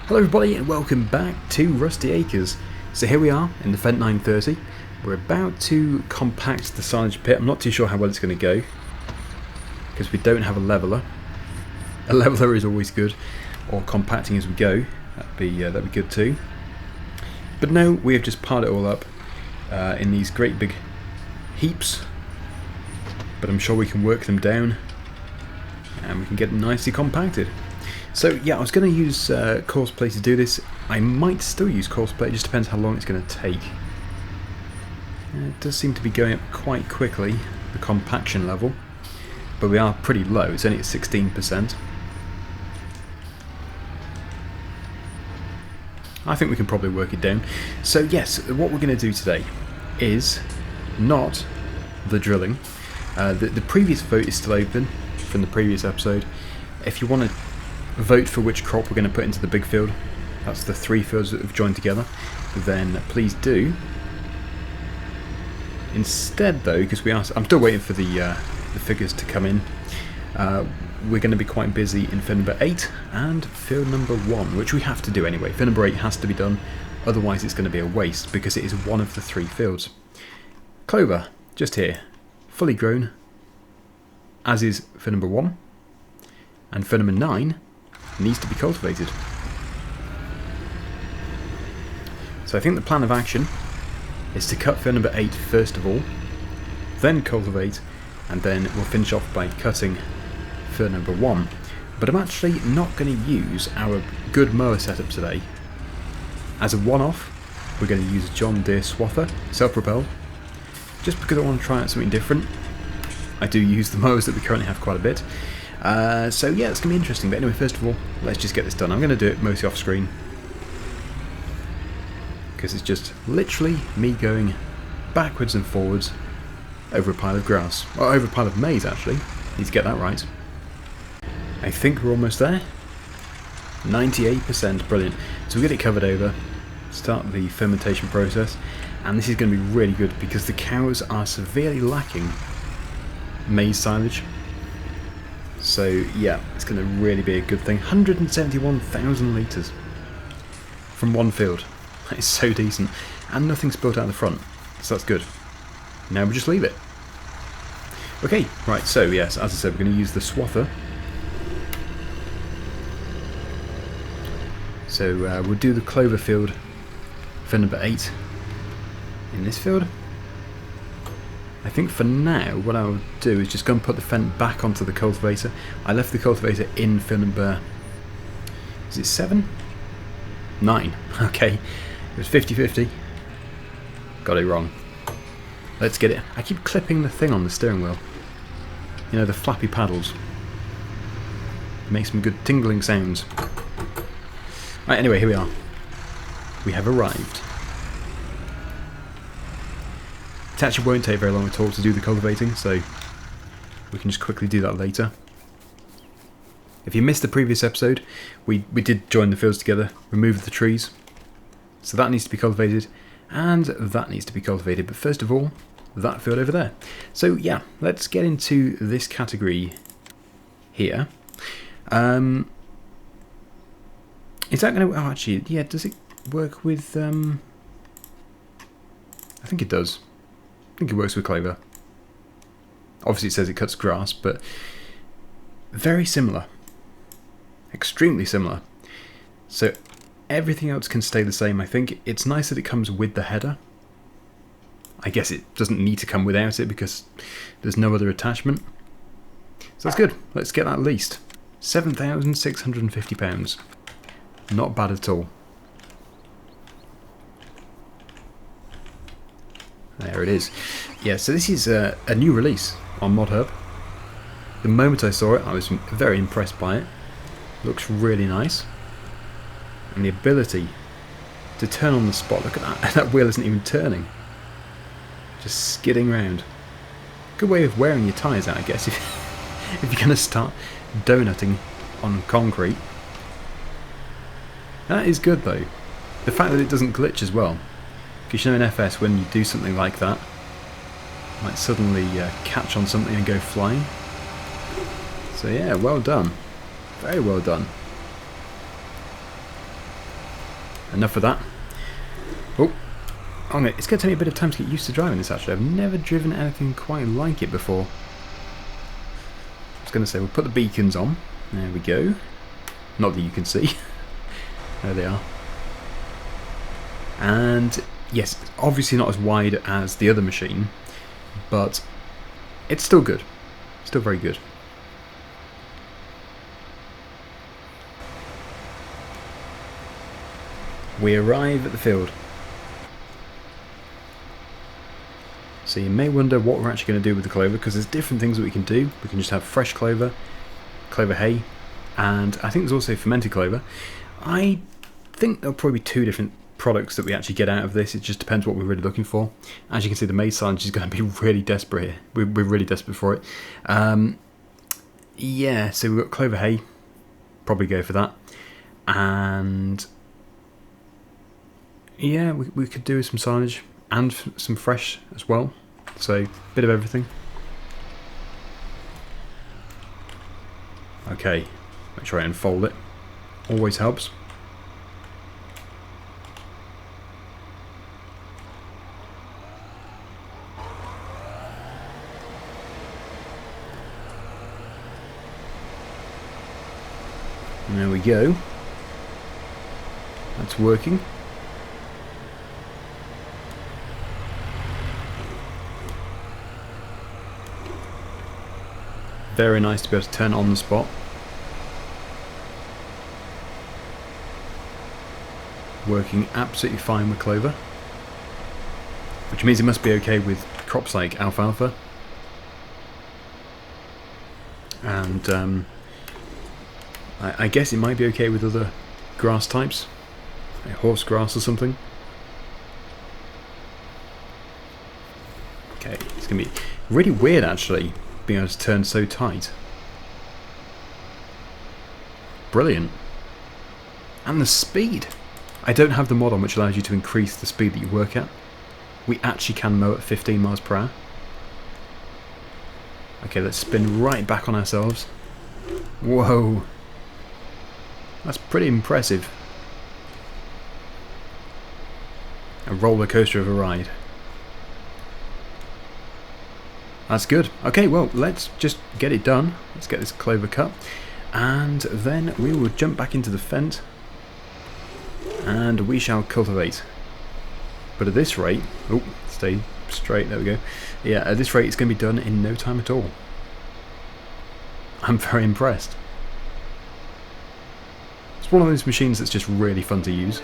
Hello everybody and welcome back to Rusty Acres. So here we are in the FS19. We're about to compact the silage pit. I'm not too sure how well it's going to go because we don't have a leveler. A leveler is always good, or compacting as we go. That'd be good too. But no, we have just piled it all up in these great big heaps. But I'm sure we can work them down and we can get them nicely compacted. So yeah, I was going to use coarse plate to do this. I might still use coarse plate, it just depends how long it's going to take. It does seem to be going up quite quickly, the compaction level, but we are pretty low, it's only at 16%. I think we can probably work it down. So yes, what we're going to do today is not the drilling. The previous vote is still open from the previous episode. If you want to vote for which crop we're going to put into the big field, that's the 3 fields that have joined together, then please do. Instead though, because I'm still waiting for the figures to come in, we're going to be quite busy in field number 8 and field number 1, which we have to do anyway. Field number 8 has to be done, otherwise it's going to be a waste because it is one of the 3 fields. Clover, just here, fully grown, as is field number 1, and field number 9 needs to be cultivated. So I think the plan of action is to cut field number 8 first of all, then cultivate, and then we'll finish off by cutting field number 1. But I'm actually not going to use our good mower setup today. As a one-off, we're going to use a John Deere Swather, self-propelled, just because I want to try out something different. I do use the mowers that we currently have quite a bit. So yeah, it's going to be interesting, but anyway, first of all, let's just get this done. I'm going to do it mostly off screen because it's just literally me going backwards and forwards over a pile of grass, or over a pile of maize actually, need to get that right. I think we're almost there, 98%, brilliant. So we'll get it covered over, start the fermentation process, and this is going to be really good because the cows are severely lacking maize silage. So yeah, it's going to really be a good thing. 171,000 litres from one field. That is so decent. And nothing's built out the front, so that's good. Now we just leave it. Okay, right, so yes, as I said, we're going to use the swather. So we'll do the clover field for number 8 in this field. I think for now what I'll do is just go and put the Fent back onto the cultivator. I left the cultivator in field number, is it 7? 9, okay. It was 50-50. Got it wrong. Let's get it. I keep clipping the thing on the steering wheel. You know, the flappy paddles. It makes some good tingling sounds. Right, anyway, here we are. We have arrived. It actually won't take very long at all to do the cultivating, so we can just quickly do that later. If you missed the previous episode, we did join the fields together, remove the trees. So that needs to be cultivated, and that needs to be cultivated. But first of all, that field over there. So yeah, let's get into this category here. Is that going to... Oh, actually, yeah, does it work with... I think it does. I think it works with clover. Obviously it says it cuts grass, but very similar. Extremely similar. So everything else can stay the same. I think it's nice that it comes with the header. I guess it doesn't need to come without it because there's no other attachment. So that's good. Let's get that leased. £7,650. Not bad at all. There it is. Yeah, so this is a new release on ModHub. The moment I saw it, I was very impressed by it. Looks really nice. And the ability to turn on the spot. Look at that. That wheel isn't even turning. Just skidding round. Good way of wearing your tyres out, I guess, if you're going to start donutting on concrete. That is good, though. The fact that it doesn't glitch as well. Because you know in FS, when you do something like that, it might suddenly catch on something and go flying. So yeah, well done. Very well done. enough of that. Oh, it's going to take me a bit of time to get used to driving this actually. I've never driven anything quite like it before. I was going to say, we'll put the beacons on. There we go. Not that you can see. There they are. And yes, it's obviously not as wide as the other machine, but it's still good. Still very good. We arrive at the field. So you may wonder what we're actually going to do with the clover, because there's different things that we can do. We can just have fresh clover, clover hay, and I think there's also fermented clover. I think there'll probably be two different products that we actually get out of this. It just depends what we're really looking for. As you can see, the maize silage is going to be really desperate here. We're really desperate for it. Yeah, so we've got clover hay. Probably go for that. And yeah, we could do some silage and some fresh as well. So, a bit of everything. Okay, make sure I unfold it. Always helps. And there we go. That's working. Very nice to be able to turn on the spot. Working absolutely fine with clover, which means it must be okay with crops like alfalfa and I guess it might be okay with other grass types, like horse grass or something. Okay, it's going to be really weird actually being able to turn so tight. Brilliant. And the speed. I don't have the mod on which allows you to increase the speed that you work at. We actually can mow at 15 miles per hour. Okay, let's spin right back on ourselves. Whoa. That's pretty impressive. A roller coaster of a ride. That's good. Okay, well, let's just get it done. Let's get this clover cut. And then we will jump back into the fence. And we shall cultivate. But at this rate... Oh, stay straight. There we go. Yeah, at this rate it's going to be done in no time at all. I'm very impressed. It's one of those machines that's just really fun to use.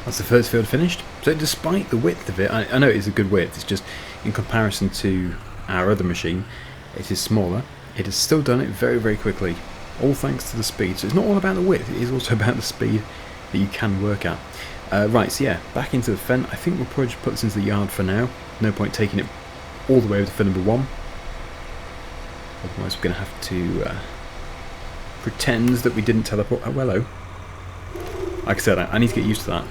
That's the first field finished. So despite the width of it, I know it is a good width, it's just in comparison to our other machine, it is smaller. It has still done it very, very quickly, all thanks to the speed. So it's not all about the width, it is also about the speed that you can work at. Right, so yeah, back into the fen. I think we'll probably just put this into the yard for now. No point taking it all the way over to fen number 1. Otherwise we're going to have to pretend that we didn't teleport. Oh, hello. Like I said, I need to get used to that.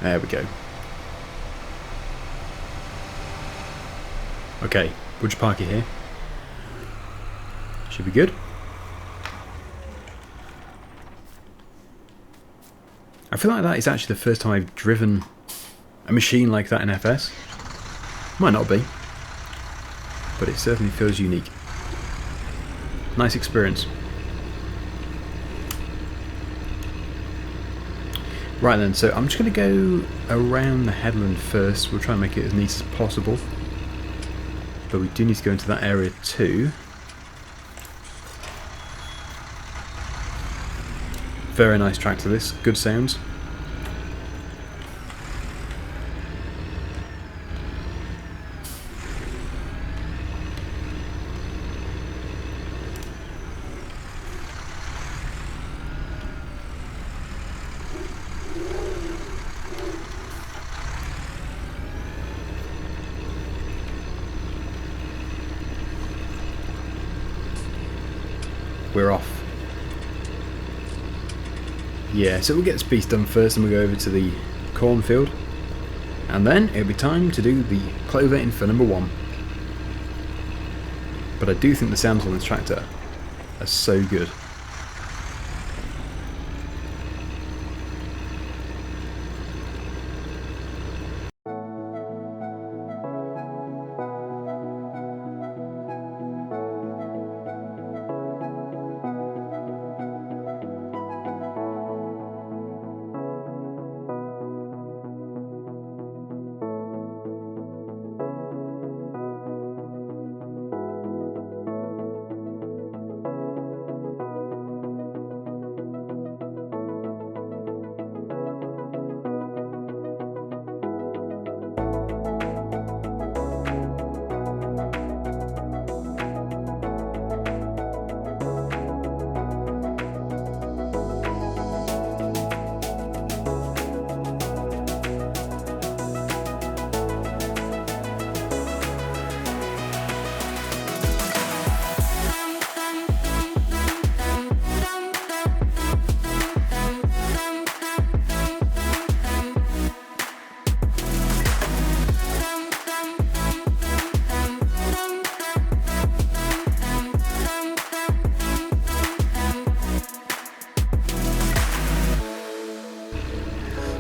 There we go. Okay, we'll just park it here. Should be good. I feel like that is actually the first time I've driven a machine like that in FS. Might not be, but it certainly feels unique. Nice experience. Right then, so I'm just going to go around the headland first. We'll try and make it as neat as possible. But we do need to go into that area too. Very nice tractor this, good sounds. we're off. Yeah, so we'll get this piece done first and we'll go over to the cornfield. And then it'll be time to do the clover in for number 1. But I do think the sounds on this tractor are so good.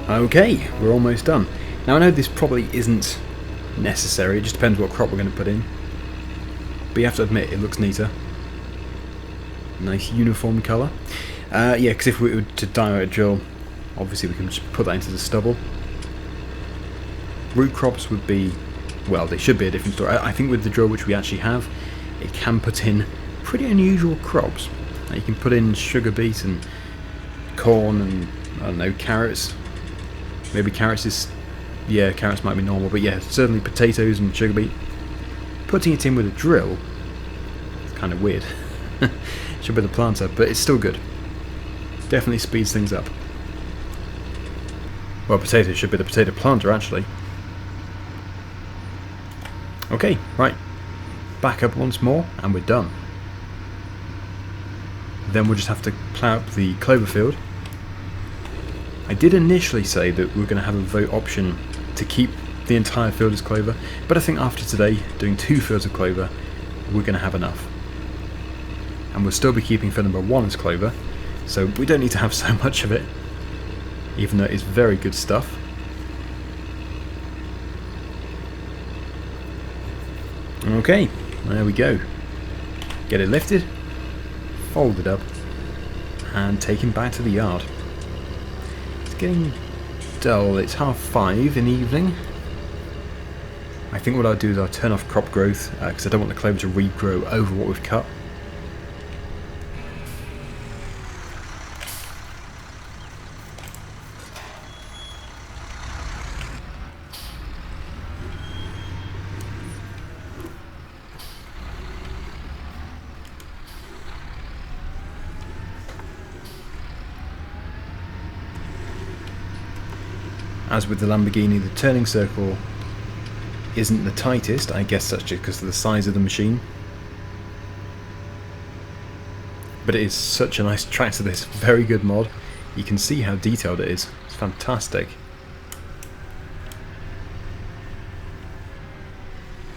Okay, we're almost done. Now I know this probably isn't necessary, it just depends what crop we're going to put in. But you have to admit, it looks neater. Nice uniform colour. Yeah, because if we were to dye out a drill, obviously we can just put that into the stubble. Root crops would be, well, they should be a different story. I think with the drill which we actually have, it can put in pretty unusual crops. You can put in sugar beet and corn and, I don't know, carrots. Maybe carrots is, yeah, carrots might be normal, but yeah, certainly potatoes and sugar beet. Putting it in with a drill, it's kind of weird. Should be the planter, but it's still good. Definitely speeds things up. Well, potatoes should be the potato planter, actually. Okay, right. Back up once more, and we're done. Then we'll just have to plough up the clover field. I did initially say that we were going to have a vote option to keep the entire field as clover, but I think after today, doing 2 fields of clover, we're going to have enough. And we'll still be keeping field number 1 as clover, so we don't need to have so much of it, even though it's very good stuff. Okay, there we go. Get it lifted, folded up, and taken back to the yard. Getting dull. It's 5:30 in the evening. I think what I'll do is I'll turn off crop growth because I don't want the clover to regrow over what we've cut. As with the Lamborghini, the turning circle isn't the tightest. I guess that's just because of the size of the machine. But it is such a nice tractor, this very good mod. You can see how detailed it is. It's fantastic.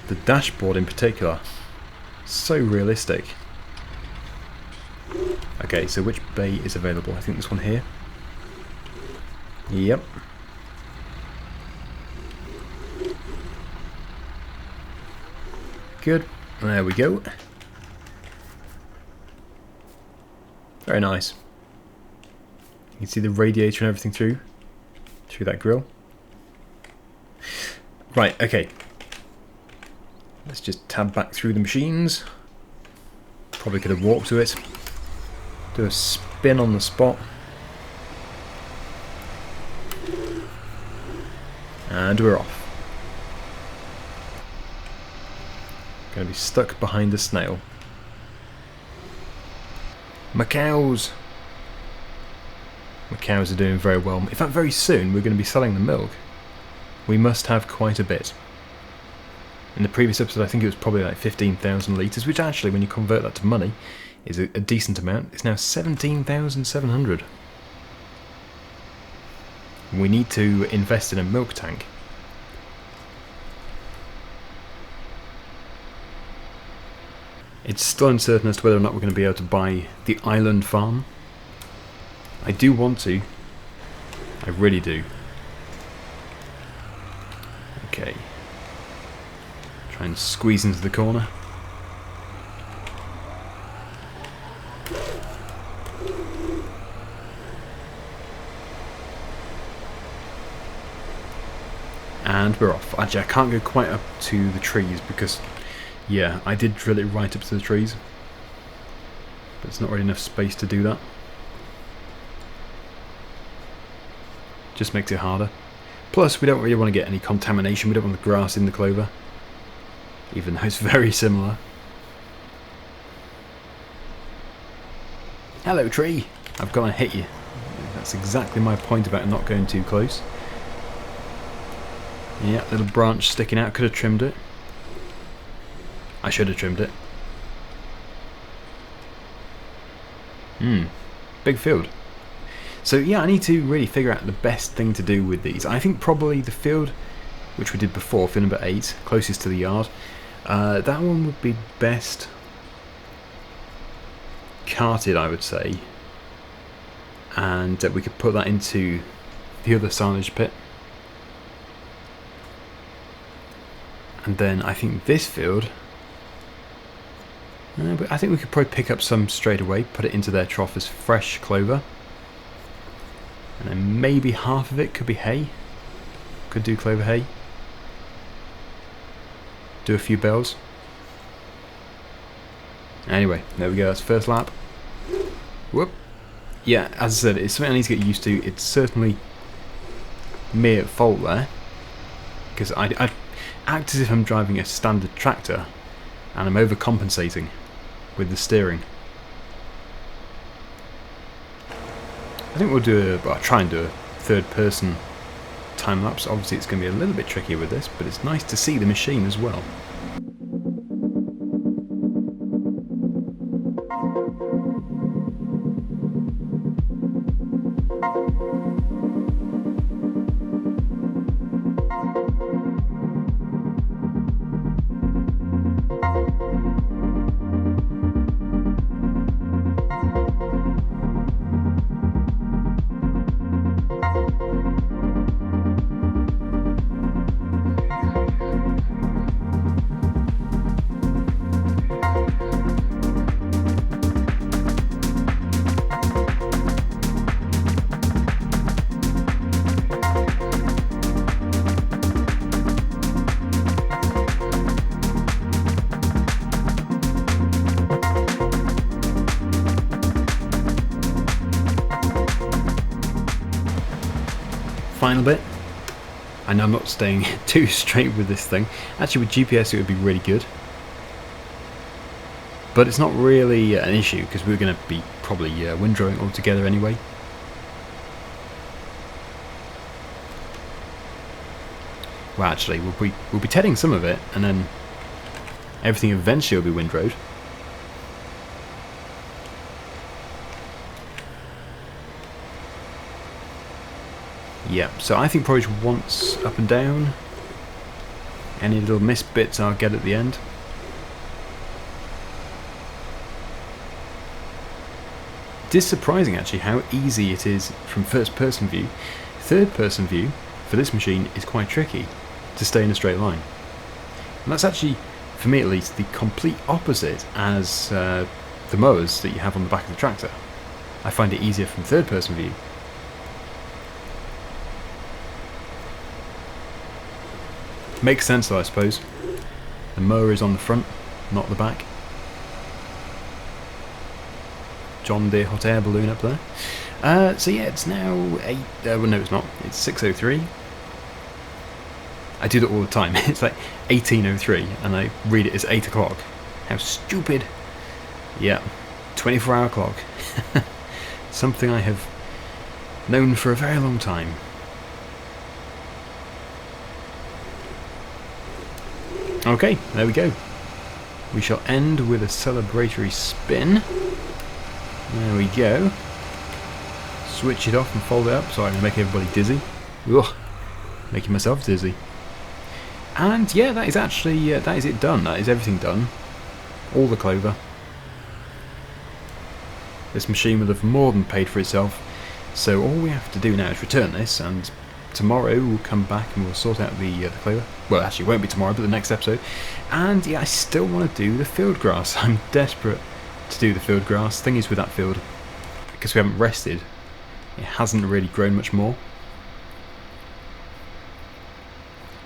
The dashboard in particular, so realistic. Okay, so which bay is available? I think this one here. Yep. Good. There we go. Very nice. You can see the radiator and everything through that grill. Right, okay. Let's just tab back through the machines. Probably could have walked to it. Do a spin on the spot. And we're off. Going to be stuck behind the snail. My cows! My cows are doing very well. In fact, very soon we're going to be selling the milk. We must have quite a bit. In the previous episode I think it was probably like 15,000 litres, which actually when you convert that to money is a decent amount. It's now 17,700. We need to invest in a milk tank. It's still uncertain as to whether or not we're going to be able to buy the island farm. I do want to. I really do. Okay. Try and squeeze into the corner. And we're off. Actually, I can't go quite up to the trees because, yeah, I did drill it right up to the trees. But it's not really enough space to do that. Just makes it harder. Plus, we don't really want to get any contamination. We don't want the grass in the clover. Even though it's very similar. Hello, tree! I've gone and hit you. That's exactly my point about not going too close. Yeah, little branch sticking out. Could have trimmed it. I should have trimmed it. Big field. So yeah, I need to really figure out the best thing to do with these. I think probably the field, which we did before, field number 8, closest to the yard, that one would be best carted, I would say. And we could put that into the other silage pit. And then I think this field, but I think we could probably pick up some straight away, put it into their trough as fresh clover. And then maybe half of it could be hay. Could do clover hay. Do a few bales. Anyway, there we go, that's first lap. Whoop. Yeah, as I said, it's something I need to get used to. It's certainly me at fault there. Because I act as if I'm driving a standard tractor and I'm overcompensating with the steering. I think we'll do I'll try and do a third person time lapse. Obviously it's going to be a little bit trickier with this, but it's nice to see the machine as well. Final bit. I know I'm not staying too straight with this thing. Actually with GPS it would be really good. But it's not really an issue because we're going to be probably windrowing altogether anyway. Well actually we'll be tedding some of it and then everything eventually will be windrowed. Yeah, so I think probably once up and down. Any little missed bits I'll get at the end. It is surprising actually how easy it is from first person view. Third person view for this machine is quite tricky to stay in a straight line. And that's actually, for me at least, the complete opposite as the mowers that you have on the back of the tractor. I find it easier from third person view. Makes sense though, I suppose. The mower is on the front, not the back. John Deere hot air balloon up there. So yeah, it's now 8. Well, no, it's not. It's 6:03. I do that all the time. It's like 18:03, and I read it as 8 o'clock. How stupid! Yeah, 24-hour clock. Something I have known for a very long time. Okay, there we go. we shall end with a celebratory spin. There we go. Switch it off and fold it up. Sorry, I'm going to make everybody dizzy. Ugh, making myself dizzy. And yeah, that is actually, that is it done. That is everything done. All the clover. This machine will have more than paid for itself. So all we have to do now is return this, and tomorrow we'll come back and we'll sort out the clover. Well, actually it won't be tomorrow, but the next episode. And yeah, I still want to do the field grass. I'm desperate to do the field grass. Thing is with that field, because we haven't rested, it hasn't really grown much more.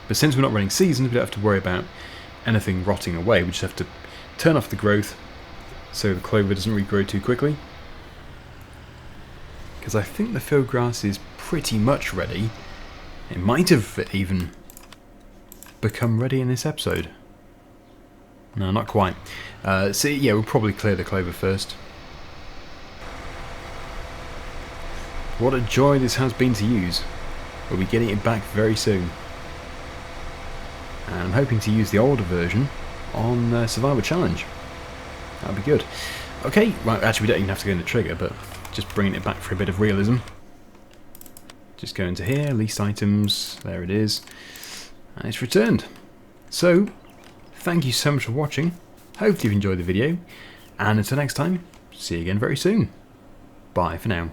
But since we're not running seasons, we don't have to worry about anything rotting away. We just have to turn off the growth so the clover doesn't regrow too quickly. Because I think the field grass is pretty much ready. It might have even become ready in this episode. No, not quite. So yeah, we'll probably clear the clover first. What a joy this has been to use. We'll be getting it back very soon. And I'm hoping to use the older version on Survivor Challenge. That'd be good. Okay, right, actually we don't even have to go into trigger, but just bringing it back for a bit of realism. Just go into here, leased items, there it is. And it's returned. So, thank you so much for watching. Hope you've enjoyed the video. And until next time, see you again very soon. Bye for now.